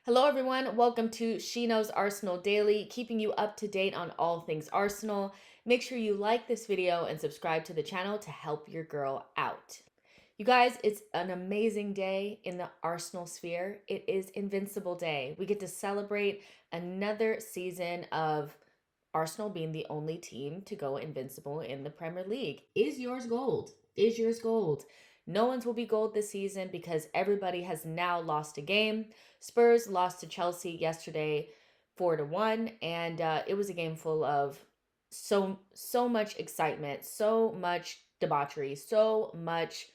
Hello, everyone. Welcome to She Knows Arsenal Daily, keeping you up to date on all things Arsenal. Make sure you like this video and subscribe to the channel to help your girl out. You guys, it's an amazing day in the Arsenal sphere. It is Invincible Day. We get to celebrate another season of Arsenal being the only team to go invincible in the Premier League. Is yours gold? Is yours gold? No one's will be gold this season because everybody has now lost a game. Spurs lost to Chelsea yesterday 4-1, and it was a game full of so much excitement, so much debauchery, so much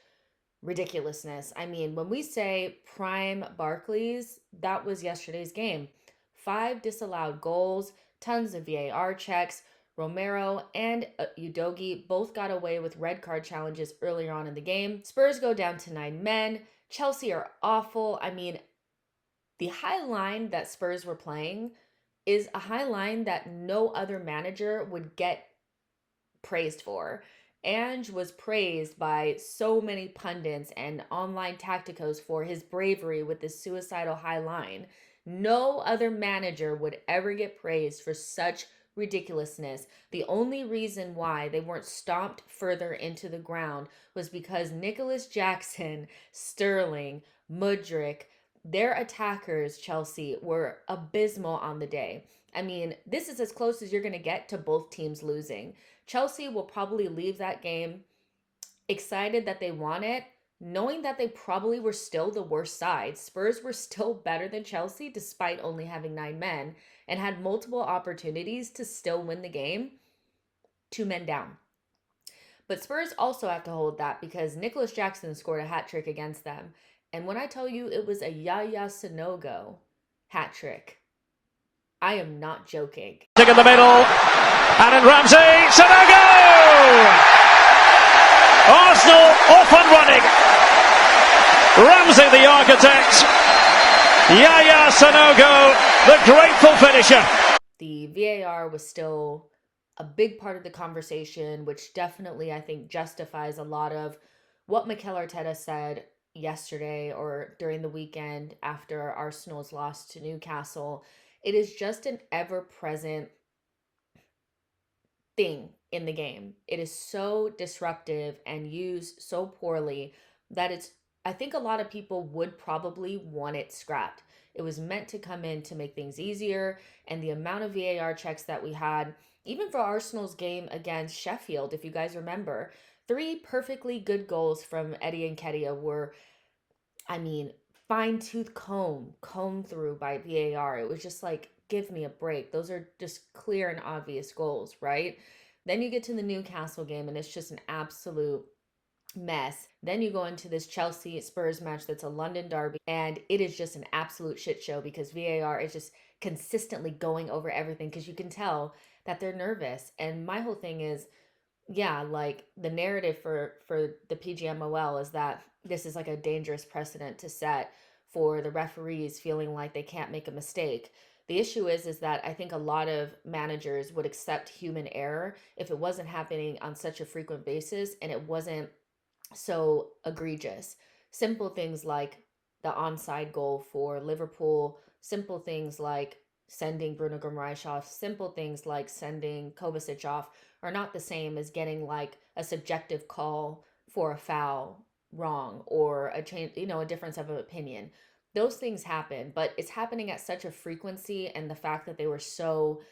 ridiculousness. I mean, when we say prime Barclays, that was yesterday's game. 5 disallowed goals, tons of VAR checks. Romero and Udogie both got away with red card challenges earlier on in the game. Spurs go down to 9 men. Chelsea are awful. I mean, the high line that Spurs were playing is a high line that no other manager would get praised for. Ange was praised by so many pundits and online tacticos for his bravery with this suicidal high line. No other manager would ever get praised for such ridiculousness. The only reason why they weren't stomped further into the ground was because Nicholas Jackson, Sterling, Mudryk, their attackers, Chelsea, were abysmal on the day. I mean, this is as close as you're going to get to both teams losing. Chelsea will probably leave that game excited that they won it, knowing that they probably were still the worst side. Spurs were still better than Chelsea despite only having 9 men and had multiple opportunities to still win the game, 2 men down. But Spurs also have to hold that because Nicholas Jackson scored a hat trick against them. And when I tell you it was a Yaya Sanogo hat trick, I am not joking. In the middle, and in Ramsey, Sanogo! Arsenal off and running. Ramsey the architect, Yaya Sanogo the grateful finisher. The VAR was still a big part of the conversation, which definitely I think justifies a lot of what Mikel Arteta said yesterday or during the weekend after Arsenal's loss to Newcastle. It is just an ever-present thing in the game. It is so disruptive and used so poorly that I think a lot of people would probably want it scrapped. It was meant to come in to make things easier, and the amount of VAR checks that we had, even for Arsenal's game against Sheffield, if you guys remember, 3 perfectly good goals from Eddie Nketiah were, I mean, fine-tooth comb through by VAR. It was just like, give me a break. Those are just clear and obvious goals, right? Then you get to the Newcastle game and it's just an absolute mess. Then you go into this Chelsea Spurs match that's a London derby and it is just an absolute shit show because VAR is just consistently going over everything because you can tell that they're nervous. And my whole thing is, yeah, like the narrative for the PGMOL is that this is like a dangerous precedent to set for the referees feeling like they can't make a mistake. The issue is that I think a lot of managers would accept human error if it wasn't happening on such a frequent basis and it wasn't so egregious. Simple things like the onside goal for Liverpool, simple things like sending Bruno Guimaraes off, simple things like sending Kovacic off are not the same as getting like a subjective call for a foul wrong or a change, a difference of opinion. Those things happen, but it's happening at such a frequency, and the fact that they were so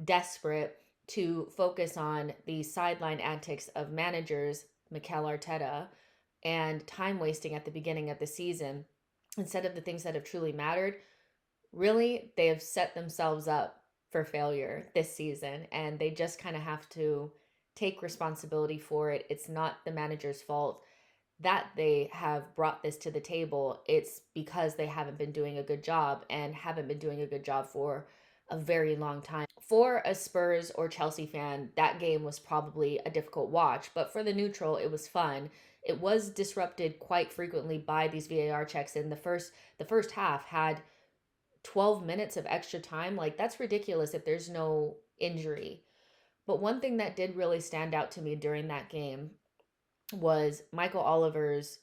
desperate to focus on the sideline antics of managers, Mikel Arteta, and time wasting at the beginning of the season instead of the things that have truly mattered, really, they have set themselves up for failure this season, and they just kind of have to take responsibility for it. It's not the manager's fault that they have brought this to the table. It's because they haven't been doing a good job and haven't been doing a good job for a very long time. For a Spurs or Chelsea fan, that game was probably a difficult watch, but for the neutral, it was fun. It was disrupted quite frequently by these VAR checks, and the first half had 12 minutes of extra time. Like, that's ridiculous if there's no injury. But one thing that did really stand out to me during that game was Michael Oliver's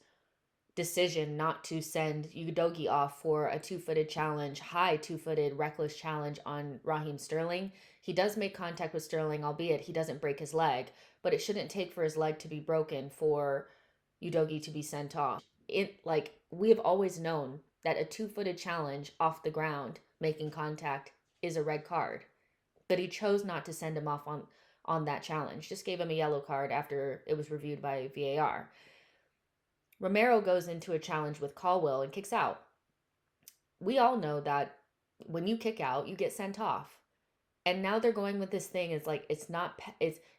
decision not to send Udogie off for a two-footed challenge, high two-footed reckless challenge on Raheem Sterling. He does make contact with Sterling, albeit he doesn't break his leg, but it shouldn't take for his leg to be broken for Udogie to be sent off. We have always known that a two-footed challenge off the ground making contact is a red card, but he chose not to send him off on that challenge. Just gave him a yellow card after it was reviewed by VAR. Romero goes into a challenge with Caldwell and kicks out. We all know that when you kick out, you get sent off. And now they're going with this thing. It's like, if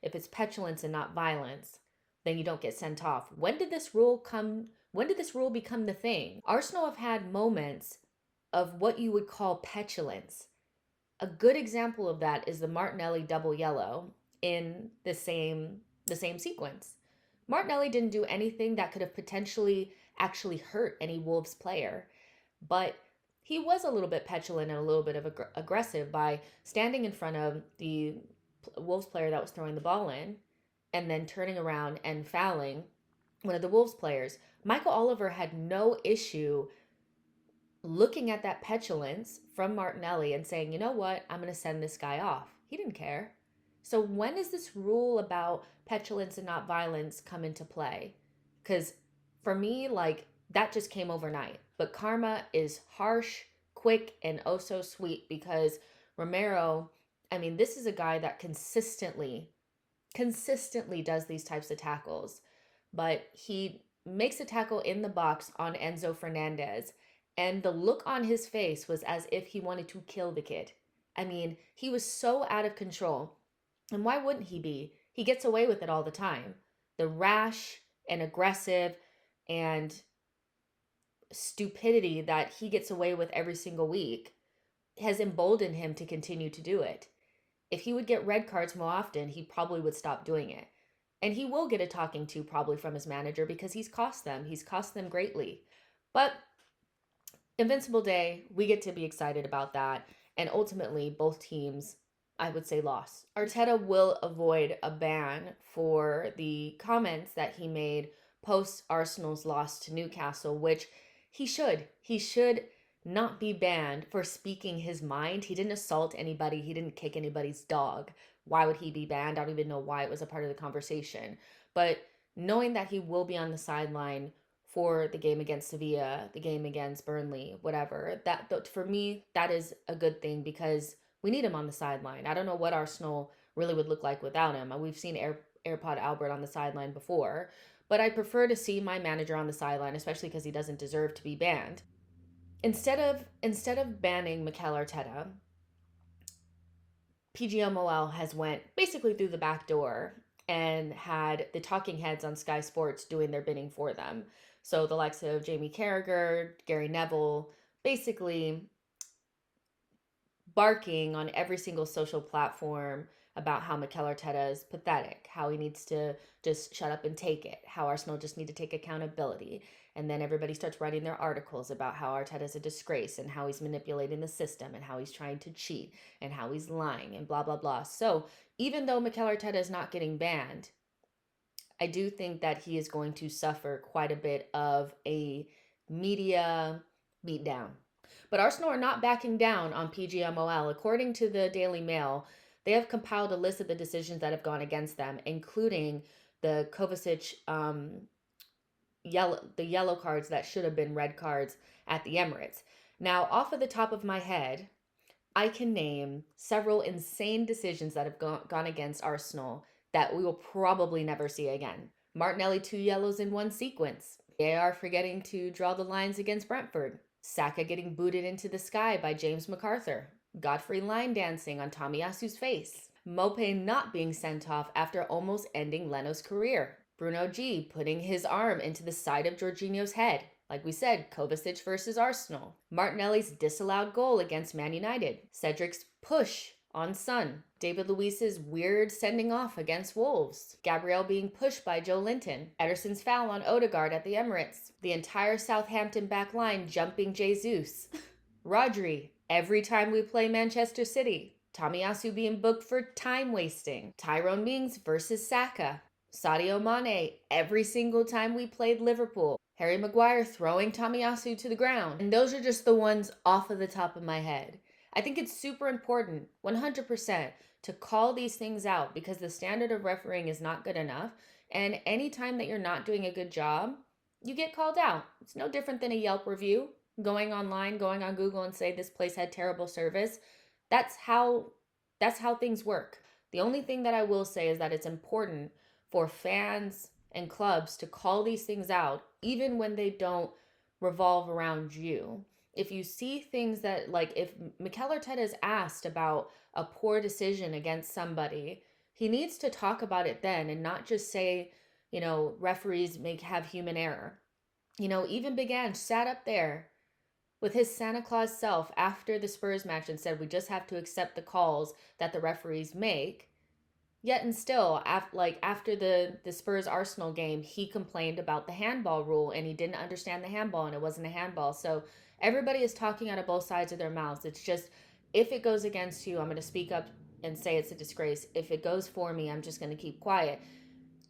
it's petulance and not violence, then you don't get sent off. When did this rule become the thing? Arsenal have had moments of what you would call petulance. A good example of that is the Martinelli double yellow in the same sequence. Martinelli didn't do anything that could have potentially actually hurt any Wolves player, but he was a little bit petulant and a little bit of aggressive by standing in front of the Wolves player that was throwing the ball in and then turning around and fouling one of the Wolves players. Michael Oliver had no issue looking at that petulance from Martinelli and saying, you know what, I'm going to send this guy off. He didn't care. So when does this rule about petulance and not violence come into play? Because for me, that just came overnight. But karma is harsh, quick, and oh so sweet, because Romero, this is a guy that consistently does these types of tackles. But he makes a tackle in the box on Enzo Fernandez, and the look on his face was as if he wanted to kill the kid. He was so out of control. And why wouldn't he be? He gets away with it all the time. The rash and aggressive and stupidity that he gets away with every single week has emboldened him to continue to do it. If he would get red cards more often, he probably would stop doing it. And he will get a talking to probably from his manager because he's cost them. He's cost them greatly. But Invincible Day, we get to be excited about that. And ultimately, both teams, I would say, lost. Arteta will avoid a ban for the comments that he made post Arsenal's loss to Newcastle, which he should. He should not be banned for speaking his mind. He didn't assault anybody. He didn't kick anybody's dog. Why would he be banned? I don't even know why it was a part of the conversation. But knowing that he will be on the sideline for the game against Sevilla, the game against Burnley, whatever, that for me, that is a good thing because we need him on the sideline. I don't know what Arsenal really would look like without him. We've seen AirPod Albert on the sideline before, but I prefer to see my manager on the sideline, especially because he doesn't deserve to be banned. Instead of banning Mikel Arteta, PGMOL has went basically through the back door and had the talking heads on Sky Sports doing their bidding for them. So the likes of Jamie Carragher, Gary Neville, basically barking on every single social platform about how Mikel Arteta is pathetic, how he needs to just shut up and take it, how Arsenal just need to take accountability. And then everybody starts writing their articles about how Arteta is a disgrace and how he's manipulating the system and how he's trying to cheat and how he's lying and blah, blah, blah. So even though Mikel Arteta is not getting banned, I do think that he is going to suffer quite a bit of a media beatdown. But Arsenal are not backing down on PGMOL. According to the Daily Mail, they have compiled a list of the decisions that have gone against them, including the Kovacic yellow cards that should have been red cards at the Emirates. Now, off of the top of my head, I can name several insane decisions that have gone against Arsenal that we will probably never see again. Martinelli 2 yellows in one sequence. VAR forgetting to draw the lines against Brentford. Saka getting booted into the sky by James MacArthur. Godfrey line dancing on Tomiyasu's face. Mope not being sent off after almost ending Leno's career. Bruno G putting his arm into the side of Jorginho's head. Like we said, Kovacic versus Arsenal. Martinelli's disallowed goal against Man United. Cedric's push on Son. David Luiz's weird sending off against Wolves. Gabriel being pushed by Joe Linton. Ederson's foul on Odegaard at the Emirates. The entire Southampton back line jumping Jesus. Rodri, every time we play Manchester City. Tomiyasu being booked for time wasting. Tyrone Mings versus Saka. Sadio Mane, every single time we played Liverpool. Harry Maguire throwing Tomiyasu to the ground. And those are just the ones off of the top of my head. I think it's super important, 100%, to call these things out because the standard of refereeing is not good enough. And anytime that you're not doing a good job, you get called out. It's no different than a Yelp review, going online, going on Google and say this place had terrible service. That's how things work. The only thing that I will say is that it's important for fans and clubs to call these things out even when they don't revolve around you. If you see things that, like, if Mikel Arteta is asked about a poor decision against somebody, he needs to talk about it then and not just say, referees have human error. Even Big Ange sat up there with his Santa Claus self after the Spurs match and said, we just have to accept the calls that the referees make. Yet and still, after the Spurs Arsenal game, he complained about the handball rule and he didn't understand the handball and it wasn't a handball. So everybody is talking out of both sides of their mouths. It's just, if it goes against you, I'm going to speak up and say it's a disgrace. If it goes for me, I'm just going to keep quiet.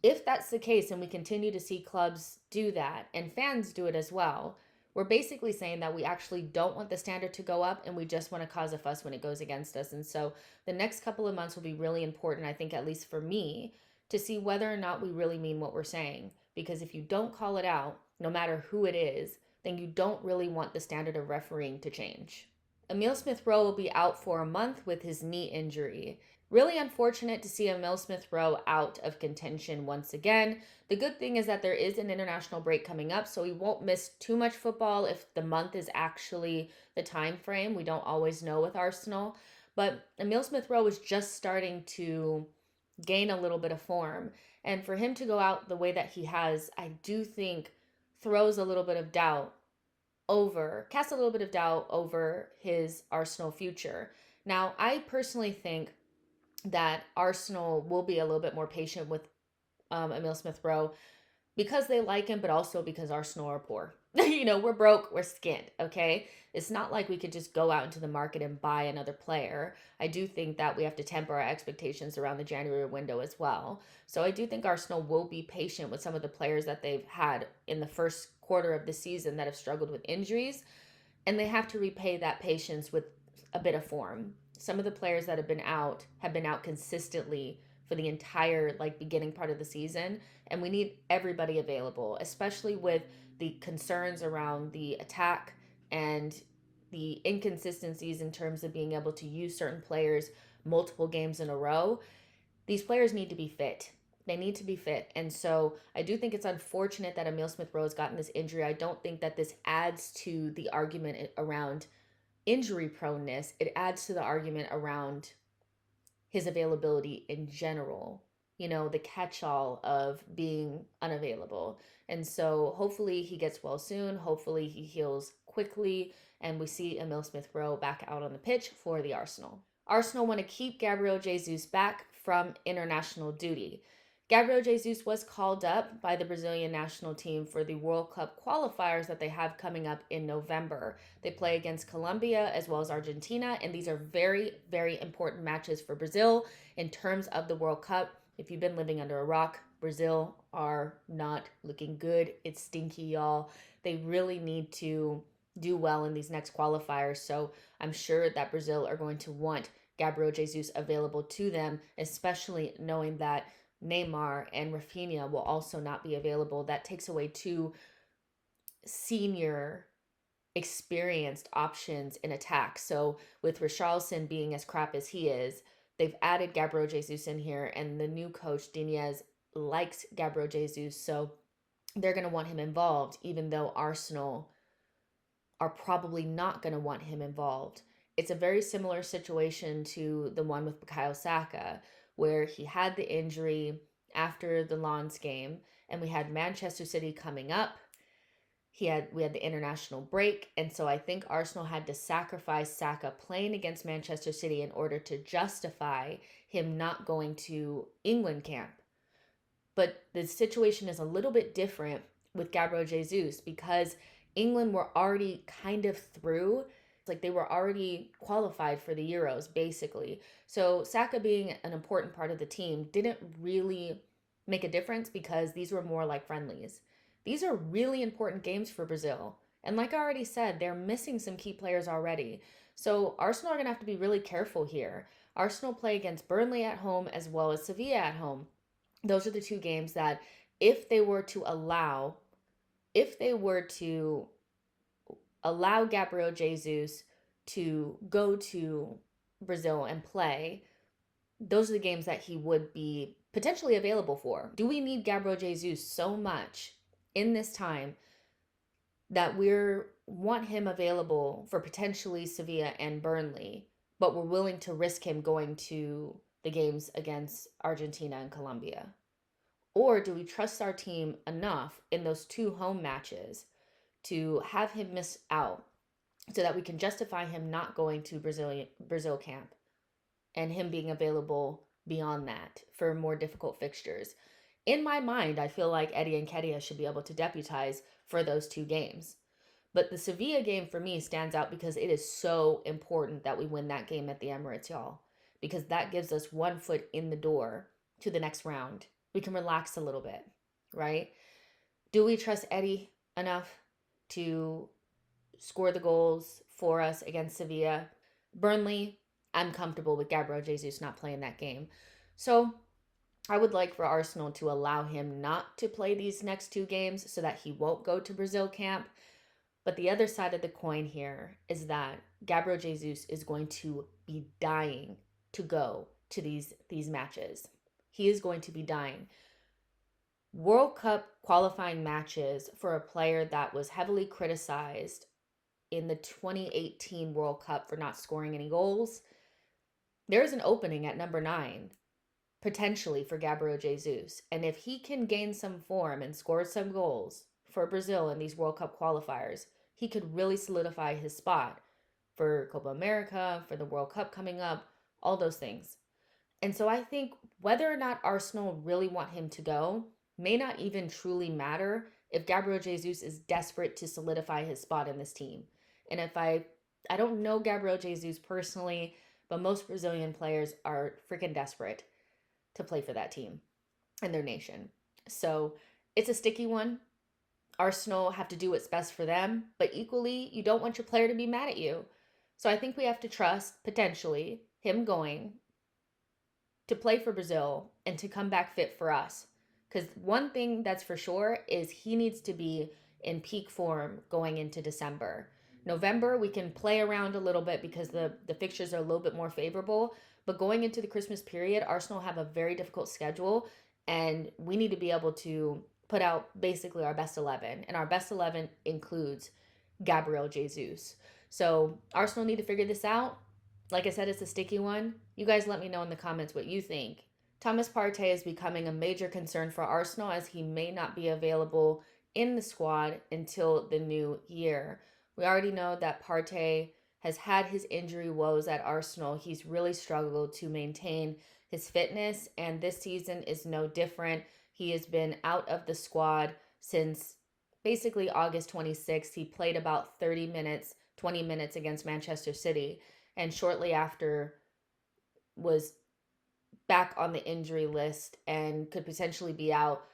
If that's the case and we continue to see clubs do that and fans do it as well, we're basically saying that we actually don't want the standard to go up and we just want to cause a fuss when it goes against us. And so the next couple of months will be really important, I think, at least for me, to see whether or not we really mean what we're saying. Because if you don't call it out, no matter who it is, then you don't really want the standard of refereeing to change. Emile Smith-Rowe will be out for a month with his knee injury. Really unfortunate to see Emile Smith-Rowe out of contention once again. The good thing is that there is an international break coming up, so he won't miss too much football if the month is actually the time frame. We don't always know with Arsenal. But Emile Smith-Rowe is just starting to gain a little bit of form. And for him to go out the way that he has, I do think casts a little bit of doubt over his Arsenal future. Now, I personally think that Arsenal will be a little bit more patient with Emile Smith-Rowe because they like him, but also because Arsenal are poor. We're broke, we're skint, okay? It's not like we could just go out into the market and buy another player. I do think that we have to temper our expectations around the January window as well. So I do think Arsenal will be patient with some of the players that they've had in the first quarter of the season that have struggled with injuries, and they have to repay that patience with a bit of form. Some of the players that have been out consistently for the entire beginning part of the season, and we need everybody available, especially with the concerns around the attack and the inconsistencies in terms of being able to use certain players multiple games in a row. These players need to be fit. They need to be fit. And so I do think it's unfortunate that Emile Smith-Rowe has gotten this injury. I don't think that this adds to the argument around injury proneness. It adds to the argument around his availability in general, the catch-all of being unavailable. And so hopefully he gets well soon. Hopefully he heals quickly and we see Emile Smith-Rowe back out on the pitch for the Arsenal. Arsenal want to keep Gabriel Jesus back from international duty. Gabriel Jesus was called up by the Brazilian national team for the World Cup qualifiers that they have coming up in November. They play against Colombia as well as Argentina, and these are very, very important matches for Brazil in terms of the World Cup. If you've been living under a rock, Brazil are not looking good. It's stinky, y'all. They really need to do well in these next qualifiers, so I'm sure that Brazil are going to want Gabriel Jesus available to them, especially knowing that Neymar and Rafinha will also not be available. That takes away two senior experienced options in attack. So with Richarlison being as crap as he is, they've added Gabriel Jesus in here, and the new coach, Diniz, likes Gabriel Jesus, so they're going to want him involved, even though Arsenal are probably not going to want him involved. It's a very similar situation to the one with Bukayo Saka, where he had the injury after the Lens game, and we had Manchester City coming up. We had the international break, and so I think Arsenal had to sacrifice Saka playing against Manchester City in order to justify him not going to England camp. But the situation is a little bit different with Gabriel Jesus because England were already kind of through. They were already qualified for the Euros, basically. So Saka being an important part of the team didn't really make a difference because these were more like friendlies. These are really important games for Brazil. And like I already said, they're missing some key players already. So Arsenal are going to have to be really careful here. Arsenal play against Burnley at home as well as Sevilla at home. Those are the two games that if they were to allow if they were to allow Gabriel Jesus to go to Brazil and play, those are the games that he would be potentially available for. Do we need Gabriel Jesus so much in this time that we want him available for potentially Sevilla and Burnley, but we're willing to risk him going to the games against Argentina and Colombia? Or do we trust our team enough in those two home matches to have him miss out so that we can justify him not going to Brazil camp and him being available beyond that for more difficult fixtures? In my mind, I feel like Eddie Nketiah should be able to deputize for those two games. But the Sevilla game for me stands out because it is so important that we win that game at the Emirates, y'all. Because that gives us one foot in the door to the next round. We can relax a little bit, right? Do we trust Eddie enough to score the goals for us against Sevilla? Burnley, I'm comfortable with Gabriel Jesus not playing that game. So I would like for Arsenal to allow him not to play these next two games so that he won't go to Brazil camp. But the other side of the coin here is that Gabriel Jesus is going to be dying to go to these matches. He is going to be dying. World Cup qualifying matches for a player that was heavily criticized in the 2018 World Cup for not scoring any goals. There's an opening at number 9, potentially for Gabriel Jesus. And if he can gain some form and score some goals for Brazil in these World Cup qualifiers, he could really solidify his spot for Copa America, for the World Cup coming up, all those things. And so I think whether or not Arsenal really want him to go may not even truly matter if Gabriel Jesus is desperate to solidify his spot in this team. And if I don't know Gabriel Jesus personally, but most Brazilian players are freaking desperate to play for that team and their nation. So it's a sticky one. Arsenal have to do what's best for them, but equally, you don't want your player to be mad at you. So I think we have to trust, potentially, him going to play for Brazil and to come back fit for us. Because one thing that's for sure is he needs to be in peak form going into December. November, we can play around a little bit because the fixtures are a little bit more favorable. But going into the Christmas period, Arsenal have a very difficult schedule, and we need to be able to put out basically our best 11. And our best 11 includes Gabriel Jesus. So Arsenal need to figure this out. Like I said, it's a sticky one. You guys let me know in the comments what you think. Thomas Partey is becoming a major concern for Arsenal as he may not be available in the squad until the new year. We already know that Partey has had his injury woes at Arsenal. He's really struggled to maintain his fitness, and this season is no different. He has been out of the squad since basically August 26th. He played about 30 minutes, 20 minutes against Manchester City, and shortly after was back on the injury list and could potentially be out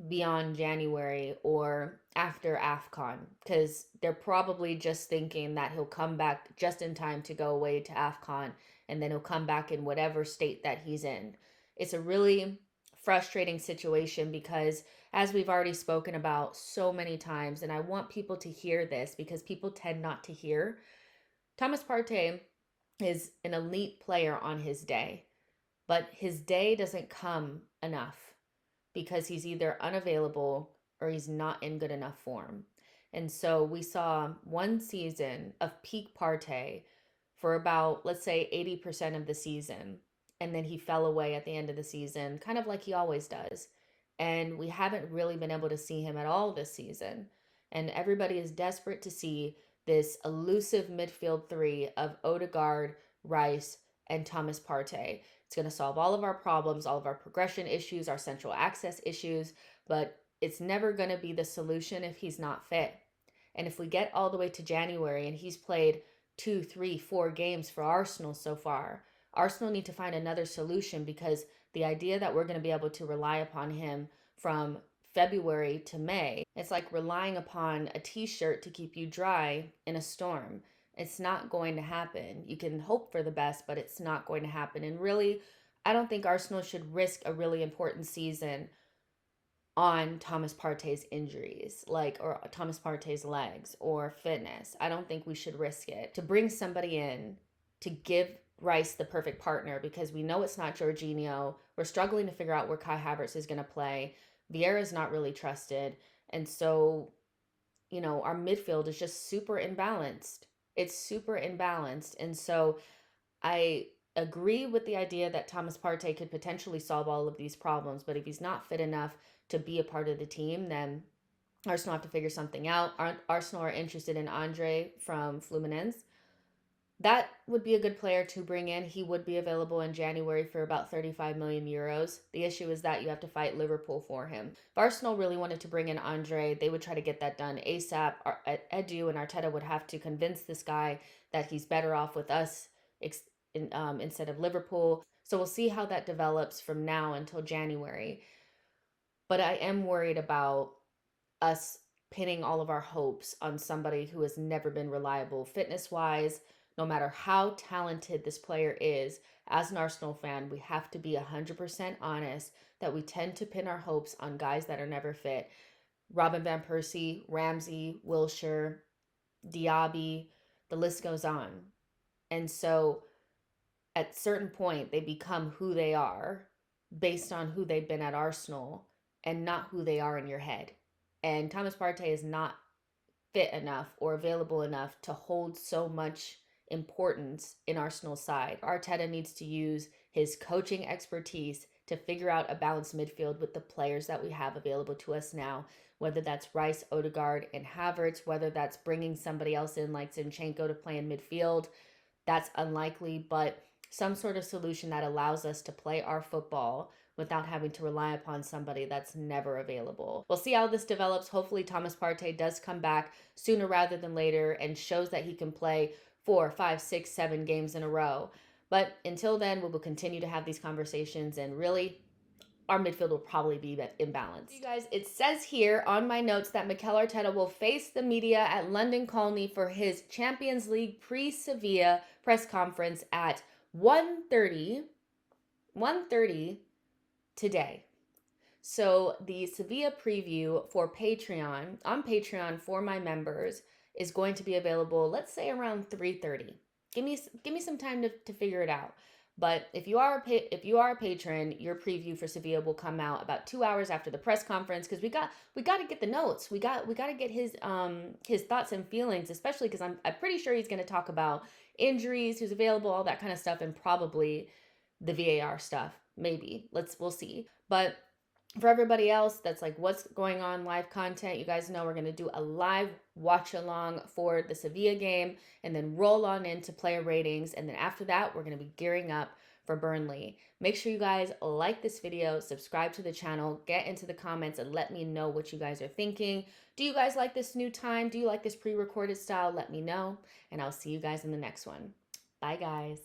beyond January or after AFCON, because they're probably just thinking that he'll come back just in time to go away to AFCON, and then he'll come back in whatever state that he's in. It's a really frustrating situation because, as we've already spoken about so many times, and I want people to hear this because people tend not to hear, Thomas Partey is an elite player on his day, but his day doesn't come enough because he's either unavailable or he's not in good enough form. And so we saw one season of peak Partey for about, let's say, 80% of the season. And then he fell away at the end of the season, kind of like he always does. And we haven't really been able to see him at all this season. And everybody is desperate to see this elusive midfield three of Odegaard, Rice, and Thomas Partey. It's going to solve all of our problems, all of our progression issues, our central access issues, but it's never going to be the solution if he's not fit. And if we get all the way to January and he's played 2, 3, 4 games for Arsenal so far, Arsenal need to find another solution, because the idea that we're going to be able to rely upon him from February to May. It's like relying upon a t-shirt to keep you dry in a storm. It's not going to happen. You can hope for the best, but it's not going to happen. And really, I don't think Arsenal should risk a really important season on Thomas Partey's injuries, or Thomas Partey's legs or fitness. I don't think we should risk it to bring somebody in to give Rice the perfect partner, because we know it's not Jorginho. We're struggling to figure out where Kai Havertz is going to play. Vieira's not really trusted. And so, our midfield is just super imbalanced. It's super imbalanced. And so I agree with the idea that Thomas Partey could potentially solve all of these problems, but if he's not fit enough to be a part of the team, then Arsenal have to figure something out. Arsenal are interested in Andre from Fluminense. That would be a good player to bring in. He would be available in January for about 35 million euros. The issue is that you have to fight Liverpool for him. If Arsenal really wanted to bring in Andre, they would try to get that done ASAP. Edu and Arteta would have to convince this guy that he's better off with us instead of Liverpool. So we'll see how that develops from now until January. But I am worried about us pinning all of our hopes on somebody who has never been reliable fitness-wise. No matter how talented this player is, as an Arsenal fan, we have to be 100% honest that we tend to pin our hopes on guys that are never fit. Robin van Persie, Ramsey, Wilshere, Diaby, the list goes on. And so at a certain point, they become who they are based on who they've been at Arsenal and not who they are in your head. And Thomas Partey is not fit enough or available enough to hold so much importance in Arsenal's side. Arteta needs to use his coaching expertise to figure out a balanced midfield with the players that we have available to us now, whether that's Rice, Odegaard, and Havertz, whether that's bringing somebody else in like Zinchenko to play in midfield. That's unlikely, but some sort of solution that allows us to play our football without having to rely upon somebody that's never available. We'll see how this develops. Hopefully Thomas Partey does come back sooner rather than later and shows that he can play 4, 5, 6, 7 games in a row. But until then, we will continue to have these conversations, and really, our midfield will probably be imbalanced. You guys, it says here on my notes that Mikel Arteta will face the media at London Colney for his Champions League pre-Sevilla press conference at 1:30 today. So the Sevilla preview for Patreon, on Patreon for my members, is going to be available, let's say around 3:30. Give me some time to figure it out. But if you are a patron, your preview for Sevilla will come out about 2 hours after the press conference, because we got to get the notes. We got to get his thoughts and feelings, especially because I'm pretty sure he's going to talk about injuries, who's available, all that kind of stuff, and probably the VAR stuff. Maybe. We'll see. But for everybody else that's like, what's going on, live content, you guys know we're going to do a live watch along for the Sevilla game and then roll on into player ratings. And then after that, we're going to be gearing up for Burnley. Make sure you guys like this video, subscribe to the channel, get into the comments and let me know what you guys are thinking. Do you guys like this new time? Do you like this pre-recorded style? Let me know, and I'll see you guys in the next one. Bye, guys.